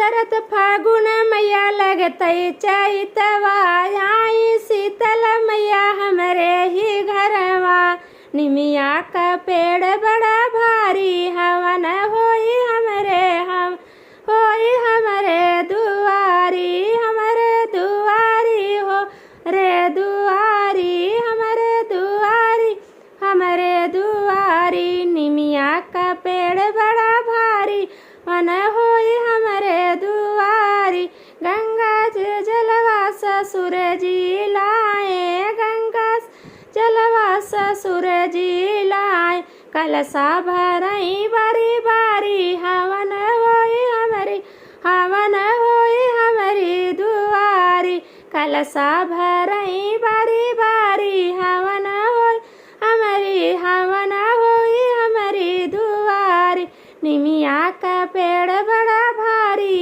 चरत फागुन मैया लगतई चैतवा आई शीतल मैया हमरे ही घरवा निमिया का पेड़ बड़ा भारी हवन होई हमरे दुआरी हो रे दुआरी हमरे दुआरी निमिया का पेड़ बड़ा भारी वन होई हमरे दुआरी गंगा जलवा ससुर जी लाए गंगा जलवा ससुर जी लाए कलसा भरई बारी बारी हवन होई हमारी दुआरी कलसा भरई बारी बारी हवन होई हमारी दुआरी निमिया का पेड़ बड़ा भारी